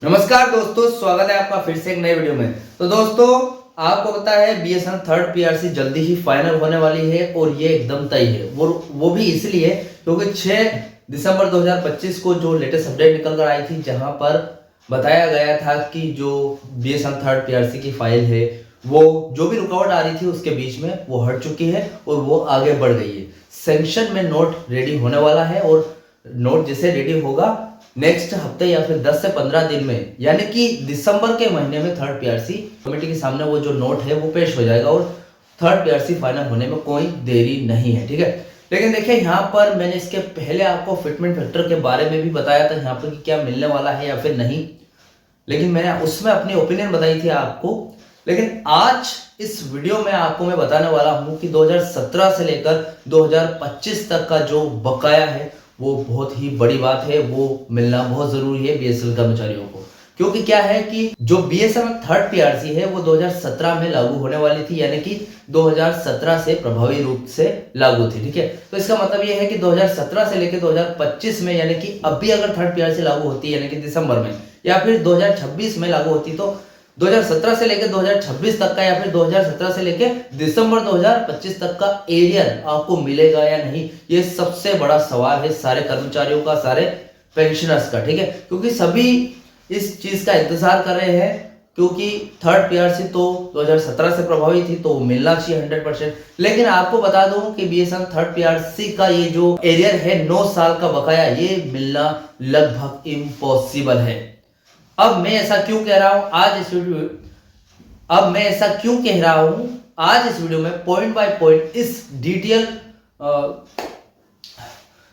नमस्कार दोस्तों, स्वागत है आपका फिर से एक नए वीडियो में। तो दोस्तों, आपको पता है बीएसएनएल थर्ड पीआरसी जल्दी ही फाइनल होने वाली है और ये एकदम तय है। वो भी इसलिए क्योंकि 6 दिसंबर 2025 को जो लेटेस्ट अपडेट निकल कर आई थी, जहां पर बताया गया था कि जो बीएसएनएल थर्ड पीआरसी की फाइल है, वो जो भी रुकावट आ रही थी उसके बीच में वो हट चुकी है और वो आगे बढ़ गई है। सैंक्शन में नोट रेडी होने वाला है और नोट जैसे रेडी होगा नेक्स्ट हफ्ते या फिर 10 से 15 दिन में, यानी कि दिसंबर के महीने में थर्ड पीआरसी कमेटी के सामने वो जो नोट है वो पेश हो जाएगा और थर्ड पीआरसी फाइनल होने में कोई देरी नहीं है। ठीक है, लेकिन देखिए यहाँ पर मैंने इसके पहले आपको फिटमेंट फैक्टर के बारे में भी बताया था यहाँ पर कि क्या मिलने वाला है या फिर नहीं, लेकिन मैंने उसमें अपनी ओपिनियन बताई थी आपको। लेकिन आज इस वीडियो में आपको मैं बताने वाला हूं कि 2017 से लेकर 2025 तक का जो बकाया है वो बहुत ही बड़ी बात है, वो मिलना बहुत जरूरी है बीएसएनएल कर्मचारियों को। क्योंकि क्या है कि जो बीएसएनएल थर्ड पीआरसी है वो 2017 में लागू होने वाली थी, यानी कि 2017 से प्रभावी रूप से लागू थी। ठीक है, तो इसका मतलब ये है कि 2017 से लेकर 2025 में, यानी कि अभी अगर थर्ड पीआरसी लागू होती है यानी कि दिसंबर में, या फिर 2026 में लागू होती, तो 2017 से लेकर 2026 तक का या फिर 2017 से लेकर दिसंबर 2025 तक का एरियर आपको मिलेगा या नहीं, ये सबसे बड़ा सवाल है सारे कर्मचारियों का, सारे पेंशनर्स का। ठीक है, क्योंकि सभी इस चीज का इंतजार कर रहे हैं, क्योंकि थर्ड पीआरसी तो 2017 से प्रभावी थी तो मिलना चाहिए 100%। लेकिन आपको बता दूं कि बीएसएनएल थर्ड पीआरसी का ये जो एरियर है 9 साल का बकाया, ये मिलना लगभग इम्पॉसिबल है। अब मैं ऐसा क्यों कह रहा हूं आज इस वीडियो में पॉइंट बाय पॉइंट इस डिटेल।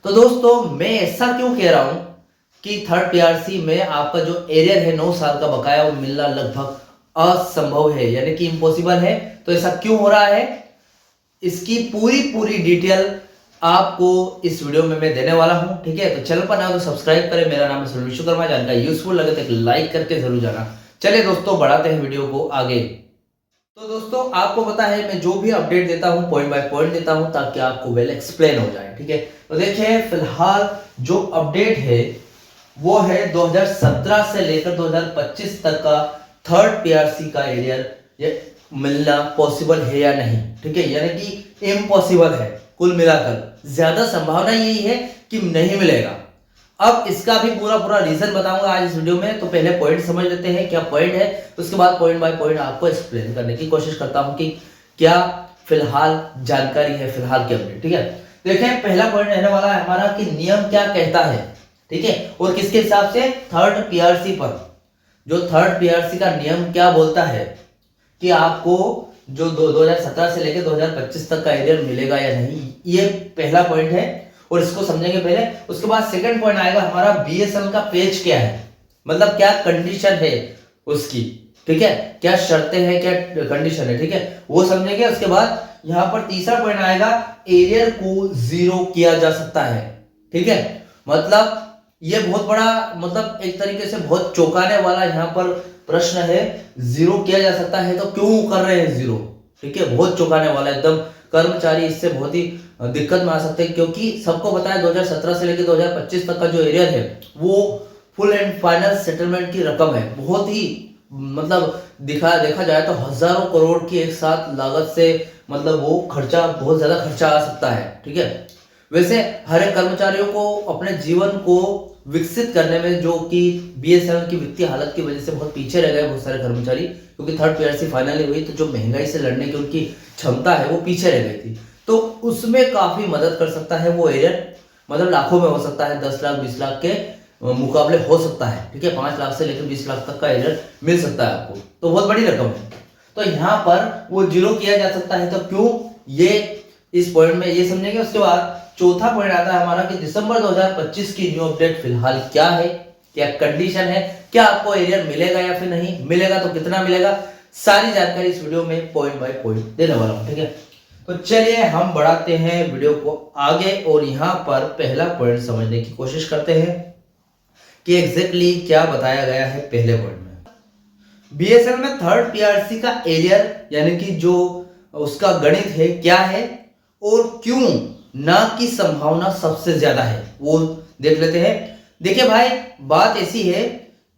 तो दोस्तों, मैं ऐसा क्यों कह रहा हूं कि थर्ड पीआरसी में आपका जो एरियर है 9 साल का बकाया वो मिलना लगभग असंभव है, यानी कि इम्पॉसिबल है। तो ऐसा क्यों हो रहा है, इसकी पूरी डिटेल आपको इस वीडियो में मैं देने वाला हूं। ठीक है, तो चैनल पर नया तो सब्सक्राइब करें। मेरा नाम है सुनील विश्वकर्मा। जानकारी यूजफुल लगे तो एक लाइक करके जरूर जाना। चलिए दोस्तों, बढ़ाते हैं वीडियो को आगे। तो दोस्तों, आपको पता है मैं जो भी अपडेट देता हूं पॉइंट बाय पॉइंट देता हूं ताकि आपको वेल एक्सप्लेन हो जाए। ठीक है, तो देखिए फिलहाल जो अपडेट है वो है 2017 से लेकर 2025 तक का थर्ड पीआरसी का एरियर मिलना पॉसिबल है या नहीं। ठीक है, यानी कि इम्पॉसिबल है। कुल मिलाकर ज्यादा संभावना यही है कि नहीं मिलेगा। अब इसका भी पूरा रीजन बताऊंगा आज इस वीडियो में। तो पहले पॉइंट समझ लेते हैं क्या पॉइंट है, उसके बाद पॉइंट बाय पॉइंट आपको एक्सप्लेन करने की कोशिश करता हूं कि क्या फिलहाल जानकारी है, फिलहाल की अपडेट। ठीक है, देखें पहला पॉइंट रहने वाला है हमारा कि नियम क्या कहता है। ठीक है, और किसके हिसाब से, थर्ड पीआरसी पर। जो थर्ड पीआरसी का नियम क्या बोलता है कि आपको जो 2017 से लेकर 2025 तक का एरियर मिलेगा या नहीं, ये पहला पॉइंट है और इसको समझेंगे पहले। उसके बाद सेकंड पॉइंट आएगा हमारा बीएसएनएल का पेज क्या है, मतलब क्या कंडीशन है उसकी। ठीक है, क्या शर्तें हैं, क्या कंडीशन है। ठीक है, वो समझेंगे। उसके बाद यहां पर तीसरा पॉइंट आएगा, एरियर को जीरो किया जा सकता है। ठीक है, मतलब ये बहुत बड़ा, मतलब एक तरीके से बहुत चौंकाने वाला यहाँ पर प्रश्न है। जीरो किया जा सकता है तो क्यों कर रहे हैं जीरो। ठीक है, बहुत चौंकाने वाला, एकदम कर्मचारी इससे बहुत ही दिक्कत में आ सकते हैं, क्योंकि सबको पता है 2017 से लेकर 2025 तक का जो एरियर है वो फुल एंड फाइनल सेटलमेंट की रकम है। बहुत ही मतलब देखा जाए तो हजारों करोड़ की एक साथ लागत से, मतलब वो खर्चा, बहुत ज्यादा खर्चा आ सकता है। ठीक है, वैसे हर एक कर्मचारियों को अपने जीवन को विकसित करने में, जो कि बीएसएनएल की वित्तीय हालत की वजह से बहुत पीछे रह गए बहुत सारे कर्मचारी, क्योंकि थर्ड पीआरसी फाइनली हुई तो जो महंगाई से लड़ने की उनकी क्षमता है वो पीछे रह गई थी। तो उसमें काफी मदद कर सकता है वो एरियर, मतलब लाखों में हो सकता है, 10 लाख 20 लाख के मुकाबले हो सकता है। ठीक है, 5 लाख से लेकर 20 लाख तक का एरियर मिल सकता है आपको, तो बहुत बड़ी रकम है। तो यहाँ पर वो जीरो किया जा सकता है, तो क्यों, ये इस पॉइंट में ये समझेंगे। उसके बाद चौथा पॉइंट आता है हमारा कि दिसंबर 2025 की न्यू अपडेट फिलहाल क्या है, क्या कंडीशन है, क्या आपको एरियर मिलेगा या फिर नहीं मिलेगा, तो कितना मिलेगा, सारी जानकारी इस वीडियो में पॉइंट बाय पॉइंट देने वाला हूं। ठीक है, तो चलिए हम बढ़ाते हैं वीडियो को आगे और यहां पर पहला पॉइंट समझने की कोशिश करते हैं कि एग्जैक्टली क्या बताया गया है पहले पॉइंट में। बीएसएनएल में थर्ड पीआरसी का एरियर यानी कि जो उसका गणित है क्या है और क्यों ना की संभावना सबसे ज्यादा है, वो देख लेते हैं। देखिए भाई, बात ऐसी है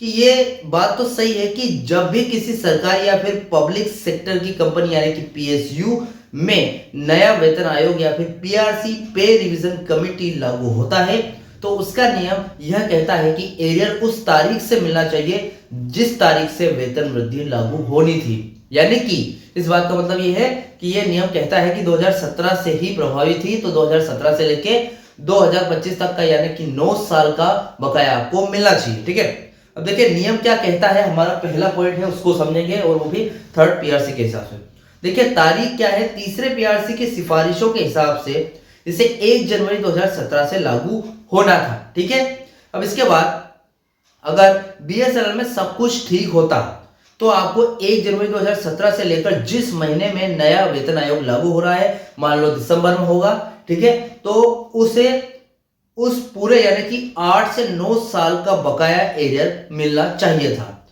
कि ये बात तो सही है कि जब भी किसी सरकारी या फिर पब्लिक सेक्टर की कंपनी यानी कि पीएसयू में नया वेतन आयोग या फिर पीआरसी पे रिवीजन कमेटी लागू होता है तो उसका नियम यह कहता है कि एरियर उस तारीख से मिलना चाहिए जिस तारीख से वेतन वृद्धि लागू होनी थी। यानी कि इस बात का मतलब यह है कि यह नियम कहता है कि 2017 से ही प्रभावी थी, तो 2017 से लेके 2025 तक का यानी कि 9 साल का बकाया आपको मिलना चाहिए। ठीक है, अब देखिए नियम क्या कहता है, हमारा पहला पॉइंट है उसको समझेंगे और वो भी थर्ड पीआरसी के हिसाब से। देखिए तारीख क्या है, तीसरे पीआरसी की सिफारिशों के हिसाब से इसे 1 जनवरी 2017 से लागू होना था। ठीक है, अब इसके बाद अगर बीएसएनएल में सब कुछ ठीक होता तो आपको 1 जनवरी 2017 से लेकर जिस महीने में नया वेतन आयोग लागू हो रहा है, मान लो दिसंबर में होगा, ठीक है, तो उसे उस पूरे यानी कि 8 से 9 साल का बकाया एरियर मिलना चाहिए था।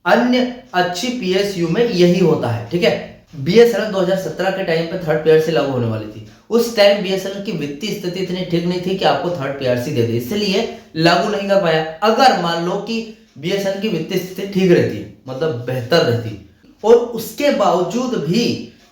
अन्य अच्छी पीएसयू में यही होता है। ठीक है, बीएसएनएल 2017 के टाइम पे थर्ड पीआरसी लागू होने वाली थी। उस टाइम बीएसएनएल की वित्तीय स्थिति इतनी ठीक नहीं थी कि आपको थर्ड पीआरसी दे दे, इसलिए लागू नहीं कर पाया। अगर मान लो कि बीएसएनएल की वित्तीय स्थिति ठीक रहती, मतलब बेहतर रहती, और उसके बावजूद भी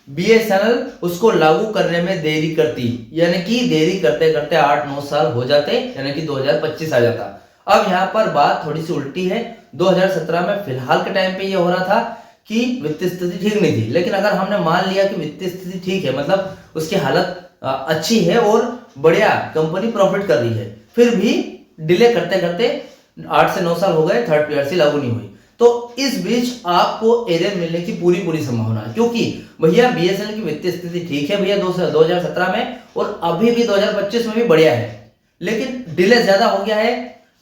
बीएसएनएल उसको लागू करने में देरी करती, यानी कि देरी करते करते 8-9 साल हो जाते, यानी कि 2025 आ जाता। अब यहाँ पर बात थोड़ी सी उल्टी है। 2017 में फिलहाल के टाइम पे ये हो रहा था कि वित्तीय स्थिति ठीक नहीं थी, लेकिन अगर हमने मान लिया कि वित्तीय स्थिति ठीक है, मतलब उसकी हालत अच्छी है और बढ़िया कंपनी प्रॉफिट कर रही है, फिर भी डिले करते करते 8 से 9 साल हो गए, थर्ड पीआरसी लागू नहीं हुई, तो इस बीच आपको एरियर मिलने की पूरी संभावना है, क्योंकि भैया बीएसएनएल की वित्तीय स्थिति ठीक है भैया 2017 में, और अभी भी 2025 में भी बढ़िया है, लेकिन डिले ज्यादा हो गया है,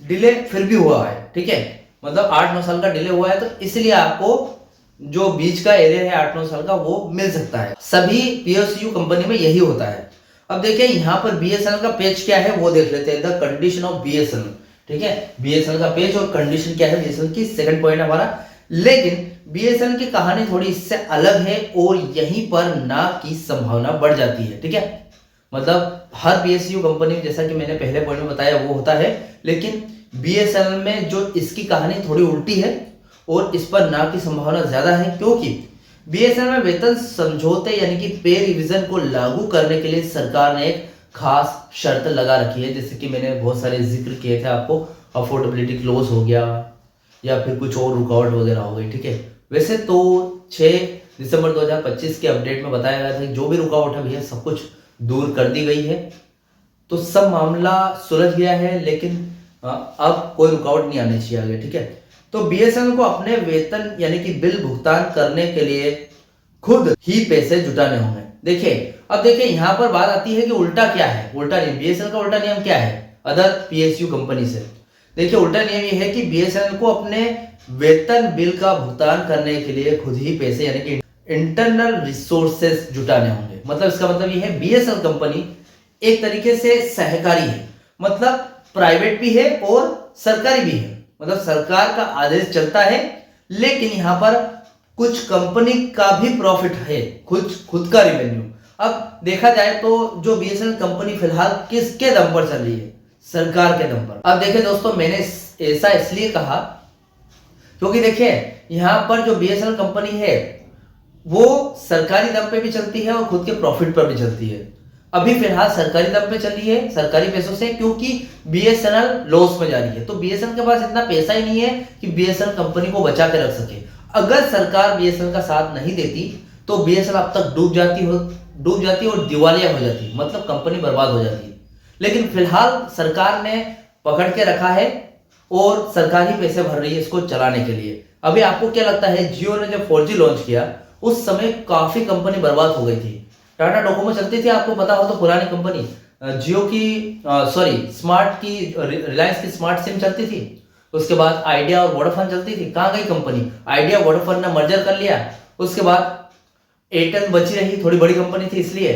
डिले फिर भी हुआ है। ठीक है, मतलब 8-9 साल का डिले हुआ है, तो इसलिए आपको जो बीच का एरियर है 8-9 साल का वो मिल सकता है। सभी पीएसयू कंपनी में यही होता है। अब देखिए यहाँ पर बीएसएनएल का पेज क्या है वो देख लेते हैं, द कंडीशन ऑफ बीएसएनएल। ठीक है, बीएसएनएल का पेज और कंडीशन क्या है बीएसएनएल की, सेकंड पॉइंट हमारा। लेकिन बीएसएनएल की कहानी थोड़ी इससे अलग है और यहीं पर ना की संभावना बढ़ जाती है। ठीक है, मतलब हर पीएसयू कंपनी में जैसा कि मैंने पहले पॉइंट में बताया वो होता है, लेकिन बीएसएनएल में जो इसकी कहानी थोड़ी उल्टी है और इस पर ना की संभावना ज्यादा है, क्योंकि बीएसएनएल में वेतन समझौते यानी कि पे रिवीजन को लागू करने के लिए सरकार ने एक खास शर्त लगा रखी है, जैसे कि मैंने बहुत सारे जिक्र किए थे आपको, अफोर्डेबिलिटी क्लोज हो गया या फिर कुछ और रुकावट वगैरह हो गई। ठीक है, वैसे तो 6 दिसंबर 2025 के अपडेट में बताया गया था कि जो भी रुकावट है भैया सब कुछ दूर कर दी गई है, तो सब मामला सुलझ गया है, लेकिन अब कोई रुकावट नहीं आनी चाहिए आगे। ठीक है, तो बीएसएनएल को अपने वेतन यानी कि बिल भुगतान करने के लिए खुद ही पैसे जुटाने होंगे। देखिए अब देखिए यहाँ पर बात आती है कि उल्टा क्या है, उल्टा नियम, बीएसएनएल का उल्टा नियम क्या है अदर पीएसयू कंपनी से। देखिए उल्टा नियम ये है कि बीएसएनएल को अपने वेतन बिल का भुगतान करने के लिए खुद ही पैसे यानी कि इंटरनल रिसोर्सेस जुटाने होंगे। मतलब इसका मतलब ये है बीएसएनएल कंपनी एक तरीके से सहकारी है, मतलब प्राइवेट भी है और सरकारी भी है, मतलब सरकार का आदेश चलता है, लेकिन यहां पर कुछ कंपनी का भी प्रॉफिट है, खुद का रेवेन्यू। अब देखा जाए तो जो बीएसएनएल कंपनी फिलहाल किसके दम पर चल रही है, सरकार के दम पर। अब देखिए दोस्तों मैंने ऐसा इसलिए कहा क्योंकि देखिए यहां पर जो बीएसएनएल कंपनी है वो सरकारी दम पे भी चलती है और खुद के प्रॉफिट पर भी चलती है। अभी फिलहाल सरकारी दम पे चल रही है, सरकारी पैसों से, क्योंकि बीएसएनएल लॉस में जा रही है, तो बीएसएनएल के पास इतना पैसा ही नहीं है कि बीएसएनएल कंपनी को बचा के रख सके। अगर सरकार बीएसएनएल का साथ नहीं देती तो बीएसएनएल अब तक डूब जाती और दिवालिया हो जाती, मतलब कंपनी बर्बाद हो जाती। लेकिन फिलहाल सरकार ने पकड़ के रखा है और सरकार ही पैसे भर रही है इसको चलाने के लिए। अभी आपको क्या लगता है, जियो ने जब 4G लॉन्च किया उस समय काफी कंपनी बर्बाद हो गई थी। टाटा डोकोमो चलती थी, आपको पता हो तो, पुरानी कंपनी। जियो की स्मार्ट की, रिलायंस की स्मार्ट सिम चलती थी, उसके बाद आइडिया और वोडाफोन चलती थी। कहाँ गई कंपनी, आइडिया वोडाफोन ने मर्जर कर लिया, उसके बाद एयरटेल बची रही, थोड़ी बड़ी कंपनी थी इसलिए।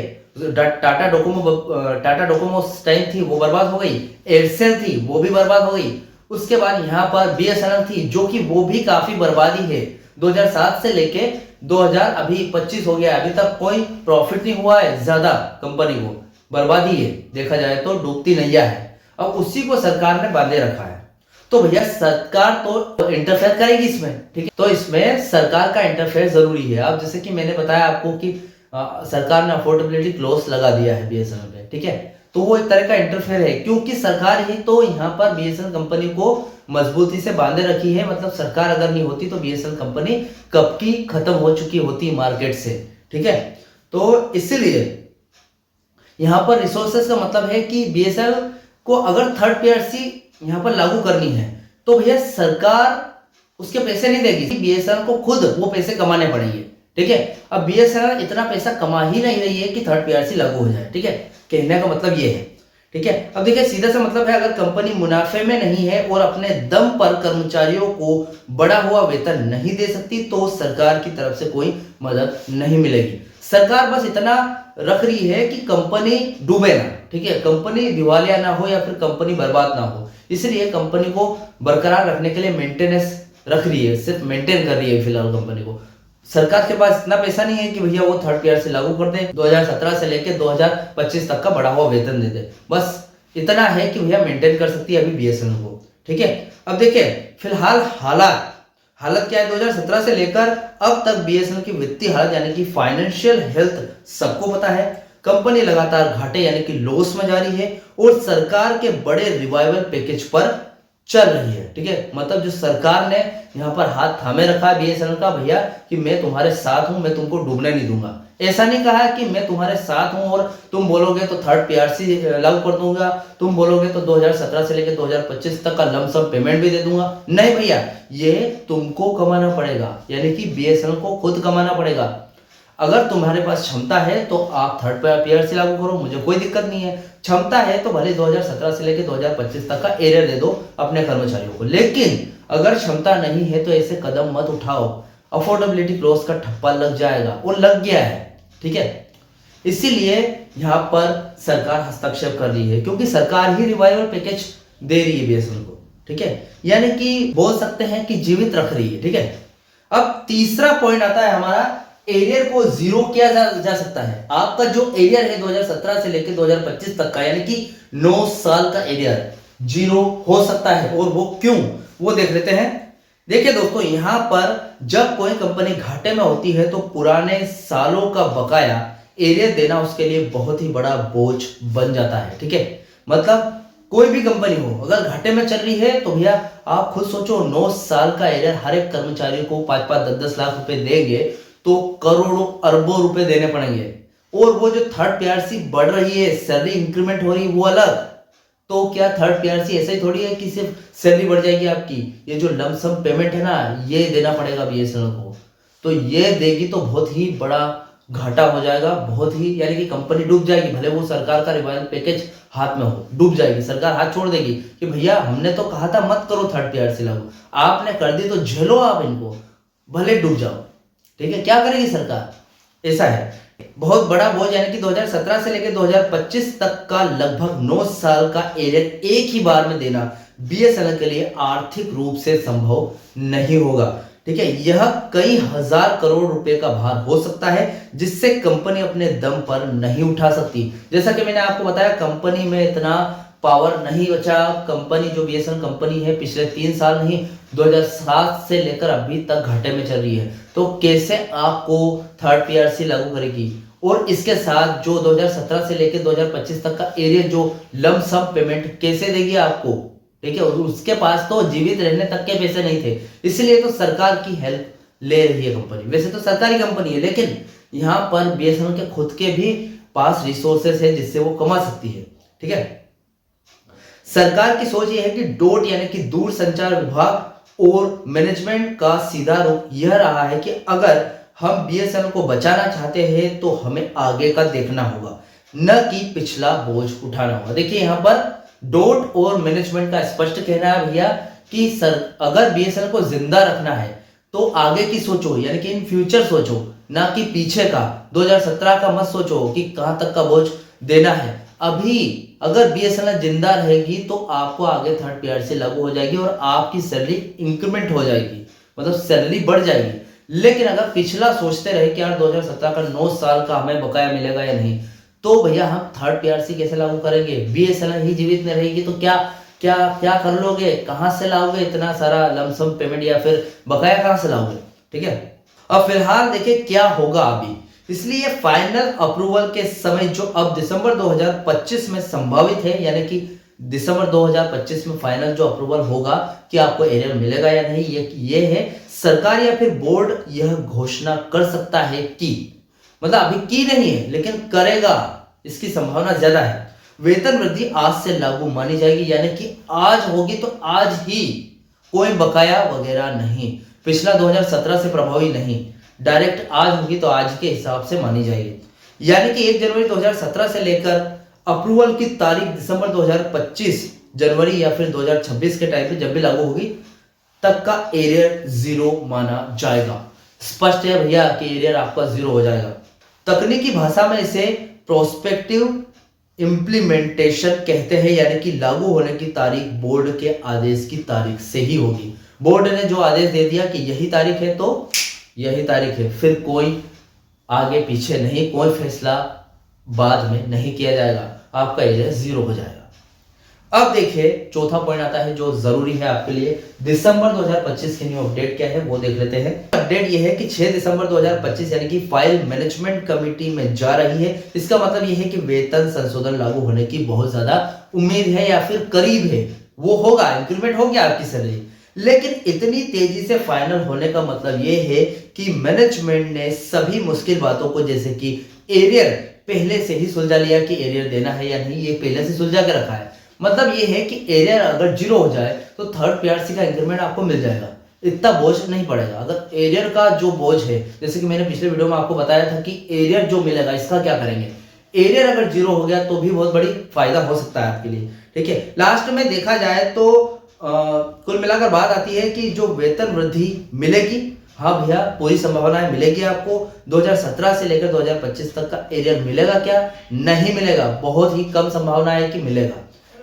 टाटा डोकोमो उस टाइम थी वो बर्बाद हो गई, एयरसेल थी वो भी बर्बाद हो गई। उसके बाद यहाँ पर बीएसएनएल थी जो कि वो भी काफी बर्बादी है, 2007 से लेके 2025 हो गया, अभी तक कोई प्रॉफिट नहीं हुआ है ज्यादा, कंपनी को बर्बादी है, देखा जाए तो डूबती नैया है। अब उसी को सरकार ने बांधे रखा है। तो भैया सरकार तो इंटरफेयर करेगी इसमें, ठीक है। तो इसमें सरकार का इंटरफेयर जरूरी है। अब जैसे कि मैंने बताया आपको कि सरकार ने अफोर्डेबिलिटी क्लॉज लगा दिया है बीएसएनएल पे, ठीक है। तो वो एक तरह का इंटरफेयर है, क्योंकि सरकार ही तो यहाँ पर बीएसएनएल कंपनी को मजबूती से बांधे रखी है। मतलब सरकार अगर नहीं होती तो बीएसएनएल कंपनी कब की खत्म हो चुकी होती मार्केट से, ठीक है। तो इसीलिए यहाँ पर रिसोर्सेस का मतलब है कि बीएसएनएल को अगर थर्ड पीआरसी यहाँ पर लागू करनी है तो भैया सरकार उसके पैसे नहीं देगी, बीएसएनएल को खुद वो पैसे कमाने पड़ेंगे, ठीक है। अब बीएसएनएल इतना पैसा कमा ही नहीं रही है कि थर्ड पीआरसी लागू हो जाए, ठीक है। कहने का मतलब ये है, ठीक है। अब देखिए सीधा सा मतलब है, अगर कंपनी मुनाफे में नहीं है और अपने दम पर कर्मचारियों को बढ़ा हुआ वेतन नहीं दे सकती तो सरकार की तरफ से कोई मदद नहीं मिलेगी। सरकार बस इतना रख रही है कि कंपनी डूबे ना, ठीक है, कंपनी दिवालिया ना हो या फिर कंपनी बर्बाद ना हो, इसलिए कंपनी को बरकरार रखने के लिए मेंटेनेंस रख रही है, सिर्फ मेंटेन कर रही है फिलहाल कंपनी को। सरकार के पास इतना पैसा नहीं है कि भैया वो थर्ड पीआरसी लागू कर दे, 2017 से लेके 2025 तक का बढ़ा हुआ वेतन दे दे, बस इतना है कि भैया मेंटेन कर सकती है अभी बीएसएनएल को, ठीक है। अब देखिए फिलहाल हालत क्या है, 2017 से लेकर अब तक बीएसएनएल की वित्तीय हालत यानी कि फाइनेंशियल हेल्थ सबको पता है। कंपनी लगातार घाटे यानी कि लॉस में जा रही है और सरकार के बड़े रिवाइवल पैकेज पर चल रही है, ठीक है। मतलब जो सरकार ने यहाँ पर हाथ थामे रखा है बीएसएनएल का, भैया कि मैं तुम्हारे साथ हूं, मैं तुमको डूबने नहीं दूंगा। ऐसा नहीं कहा कि मैं तुम्हारे साथ हूं और तुम बोलोगे तो थर्ड पीआरसी लागू कर दूंगा, तुम बोलोगे तो 2017 से लेकर 2025 तक का लमसम पेमेंट भी दे दूंगा। नहीं भैया, ये तुमको कमाना पड़ेगा, यानी कि बीएसएनएल को खुद कमाना पड़ेगा। अगर तुम्हारे पास क्षमता है तो आप थर्ड पीआरसी लागू करो, मुझे कोई दिक्कत नहीं है। क्षमता है तो भले 2017 से लेकर 2025 तक का एरियर दे दो अपने कर्मचारियों को, लेकिन अगर क्षमता नहीं है तो ऐसे कदम मत उठाओ, अफोर्डेबिलिटी क्लॉज का ठप्पा लग जाएगा और लग गया है, ठीक है। इसीलिए यहाँ पर सरकार हस्तक्षेप कर रही है, क्योंकि सरकार ही रिवाइवल पैकेज दे रही है बीएसएनएल को, ठीक है, यानी कि बोल सकते हैं कि जीवित रख रही है, ठीक है। अब तीसरा पॉइंट आता है हमारा, एरियर को जीरो किया जा सकता है। आपका जो एरियर है 2017 से लेकर 2025 तक का, यानी कि 9 साल का एरियर जीरो हो सकता है, और वो क्यों, वो देख लेते हैं। देखिए दोस्तों, यहां पर जब कोई कंपनी घाटे में होती है तो पुराने सालों का बकाया एरियर देना उसके लिए बहुत ही बड़ा बोझ बन जाता है, ठीक है। मतलब कोई भी कंपनी हो अगर घाटे में चल रही है तो भैया आप खुद सोचो, 9 साल का एरियर हर एक कर्मचारी को 5-5, 10-10 लाख रुपए देंगे तो करोड़ों अरबों रुपए देने पड़ेंगे। और वो जो थर्ड पीआरसी बढ़ रही है, सैलरी इंक्रीमेंट हो रही है, वो अलग। तो क्या थर्ड पीआरसी ऐसे ही थोड़ी है कि सिर्फ सैलरी बढ़ जाएगी आपकी, ये जो लमसम पेमेंट है ना, ये देना पड़ेगा बीएसएनएल को। तो ये देगी तो बहुत ही बड़ा घाटा हो जाएगा, बहुत ही, यानी कि कंपनी डूब जाएगी। भले वो सरकार का रिवाइवल पैकेज हाथ में हो, डूब जाएगी, सरकार हाथ छोड़ देगी कि भैया हमने तो कहा था मत करो थर्ड पीआरसी लागू, आपने कर दी तो झेलो आप इनको, भले डूब जाओ, ठीक है। क्या करेगी सरकार, ऐसा है। बहुत बड़ा बोझ, यानी कि 2017 से लेकर 2025 तक का लगभग 9 साल का एरियर एक ही बार में देना बीएसएनएल के लिए आर्थिक रूप से संभव नहीं होगा, ठीक है। यह कई हजार करोड़ रुपए का भार हो सकता है जिससे कंपनी अपने दम पर नहीं उठा सकती। जैसा कि मैंने आपको बताया, कंपनी में इतना पावर नहीं बचा। कंपनी जो बीएसएनएल कंपनी है पिछले 3 साल नहीं, 2007 से लेकर अभी तक घाटे में चल रही है। तो कैसे आपको थर्ड पीआरसी लागू करेगी, और इसके साथ जो 2017 से लेकर 2025 तक का एरियर जो लमसम पेमेंट कैसे देगी आपको, ठीक है। उसके पास तो जीवित रहने तक के पैसे नहीं थे, इसलिए तो सरकार की हेल्प ले रही है कंपनी। वैसे तो सरकारी कंपनी है, लेकिन यहाँ पर बीएसएनएल के खुद के भी पास रिसोर्सेस है जिससे वो कमा सकती है, ठीक है। सरकार की सोच यह है कि डोट यानी कि दूर संचार विभाग और मैनेजमेंट का सीधा रुख यह रहा है कि अगर हम बीएसएनएल को बचाना चाहते हैं तो हमें आगे का देखना होगा, न कि पिछला बोझ उठाना होगा। देखिए यहाँ पर डोट और मैनेजमेंट का स्पष्ट कहना है भैया कि अगर बीएसएनएल को जिंदा रखना है तो आगे की सोचो, यानी कि इन फ्यूचर सोचो, ना कि पीछे का 2017 का मत सोचो कि कहां तक का बोझ देना है। अभी अगर बीएसएनएल जिंदा रहेगी तो आपको आगे थर्ड पीआरसी लागू हो जाएगी और आपकी सैलरी इंक्रीमेंट हो जाएगी, मतलब सैलरी बढ़ जाएगी। लेकिन अगर पिछला सोचते रहे कि यार 2017 का 9 साल का हमें बकाया मिलेगा या नहीं, तो भैया हम थर्ड पीआरसी कैसे लागू करेंगे, बीएसएनएल ही जीवित नहीं रहेगी तो क्या क्या क्या कर लोगे, कहां से लाओगे इतना सारा लमसम पेमेंट या फिर बकाया कहां से लाओगे, ठीक है। अब फिलहाल देखिए क्या होगा अभी, इसलिए फाइनल अप्रूवल के समय जो अब दिसंबर 2025 में संभावित है, यानी कि दिसंबर 2025 में फाइनल जो अप्रूवल होगा कि आपको एरियर मिलेगा या नहीं, ये है सरकार या फिर बोर्ड यह घोषणा कर सकता है कि, मतलब अभी की नहीं है लेकिन करेगा, इसकी संभावना ज्यादा है। वेतन वृद्धि आज से लागू मानी जाएगी, यानी कि आज होगी तो आज ही, कोई बकाया वगैरह नहीं, पिछला 2017 से प्रभावी नहीं, डायरेक्ट आज होगी तो आज के हिसाब से मानी जाएगी। यानी कि 1 जनवरी 2017 से लेकर अप्रूवल की तारीख दिसंबर 2025 जनवरी या फिर 2026 के टाइम पे जब भी लागू होगी तक का एरियर जीरो माना जाएगा। स्पष्ट है भैया कि एरियर आपका जीरो हो जाएगा। तकनीकी भाषा में इसे प्रोस्पेक्टिव इंप्लीमेंटेशन कहते हैं, यानी कि लागू होने की तारीख बोर्ड के आदेश की तारीख से ही होगी। बोर्ड ने जो आदेश दे दिया कि यही तारीख है तो यही तारीख है, फिर कोई आगे पीछे नहीं, कोई फैसला बाद में नहीं किया जाएगा, आपका एरियर जीरो हो जाएगा। अब देखिए चौथा पॉइंट आता है जो जरूरी है आपके लिए, दिसंबर 2025 की न्यू अपडेट क्या है वो देख लेते हैं। अपडेट ये है कि 6 दिसंबर 2025 यानी कि फाइल मैनेजमेंट कमेटी में जा रही है। इसका मतलब ये है कि वेतन संशोधन लागू होने की बहुत ज्यादा उम्मीद है या फिर करीब है, वो होगा, इंक्रीमेंट हो गया आपकी सैलरी। लेकिन इतनी तेजी से फाइनल होने का मतलब ये है कि मैनेजमेंट ने सभी मुश्किल बातों को, जैसे कि एरियर पहले से ही सुलझा लिया कि एरियर देना है या नहीं, ये पहले से सुलझा के रखा है। मतलब ये है कि एरियर अगर जीरो हो जाए तो थर्ड पीआरसी का इंक्रीमेंट आपको मिल जाएगा, इतना बोझ नहीं पड़ेगा। अगर एरियर का जो बोझ है, जैसे कि मैंने पिछले वीडियो में आपको बताया था कि एरियर जो मिलेगा इसका क्या करेंगे, एरियर अगर जीरो हो गया तो भी बहुत बड़ी फायदा हो सकता है आपके लिए, ठीक है। लास्ट में देखा जाए तो कुल मिलाकर बात आती है कि जो वेतन वृद्धि मिलेगी, हाँ भैया पूरी संभावना मिलेगी आपको। 2017 से लेकर 2025 तक का एरियर मिलेगा क्या, नहीं मिलेगा, बहुत ही कम संभावना है कि मिलेगा,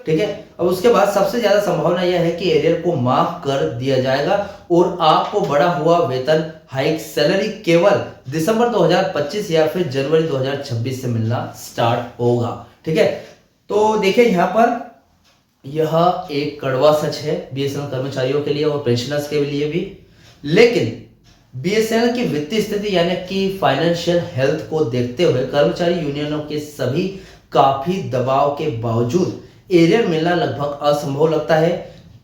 ठीक है। अब उसके बाद सबसे ज्यादा संभावना यह है कि एरियर को माफ कर दिया जाएगा और आपको बढ़ा हुआ वेतन हाइक सैलरी केवल दिसंबर 2025 या फिर जनवरी 2026 से मिलना स्टार्ट होगा, ठीक है। तो देखिए यहाँ पर यह एक कड़वा सच है बीएसएनएल कर्मचारियों के लिए और पेंशनर्स के लिए भी, लेकिन बीएसएनएल की वित्तीय स्थिति यानी कि फाइनेंशियल हेल्थ को देखते हुए कर्मचारी यूनियनों के सभी काफी दबाव के बावजूद एरियर मिलना लगभग असंभव लगता है।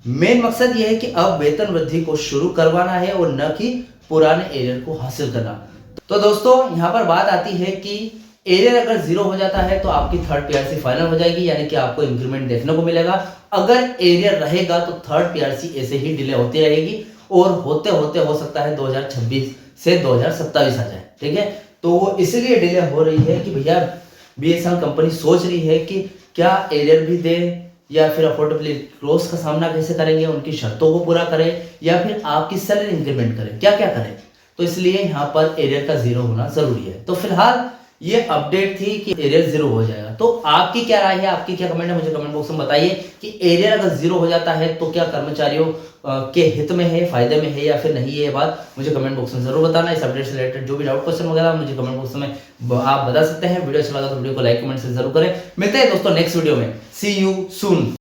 मेन मकसद यह है कि अब वेतन वृद्धि को शुरू करवाना है और न कि पुराने एरियर को हासिल करना। तो दोस्तों यहाँ पर बात आती है कि एरियर अगर जीरो हो जाता है तो आपकी थर्ड पीआरसी फाइनल हो जाएगी, यानी कि आपको इंक्रीमेंट देखने को मिलेगा। अगर एरियर रहेगा तो थर्ड पीआरसी ऐसे ही डिले होती रहेगी और होते होते हो सकता है 2026 से 2027 आ जाए, ठीक है। तो वो इसलिए डिले हो रही है कि भैया बीएसएनएल कंपनी सोच रही है कि क्या एरियर भी दे या फिर अफोर्डेबिलिटी लॉस का सामना कैसे करेंगे, उनकी शर्तों को पूरा करें या फिर आपकी सैलरी इंक्रीमेंट करें, क्या क्या करें। तो इसलिए यहाँ पर एरियर का जीरो होना जरूरी है। तो फिलहाल ये अपडेट थी कि एरियर जीरो हो जाएगा। तो आपकी क्या राय है, आपकी क्या कमेंट है, मुझे कमेंट बॉक्स में बताइए कि एरियर अगर जीरो हो जाता है तो क्या कर्मचारियों के हित में है, फायदे में है या फिर नहीं है, ये बात मुझे कमेंट बॉक्स में जरूर बताना। इस अपडेट से रिलेटेड जो भी डाउट क्वेश्चन वगैरह मुझे कमेंट बॉक्स में आप बता सकते हैं। वीडियो अच्छा लगा तो वीडियो को लाइक कमेंट से जरूर करें। मिलते हैं दोस्तों नेक्स्ट वीडियो में, सी यू सून।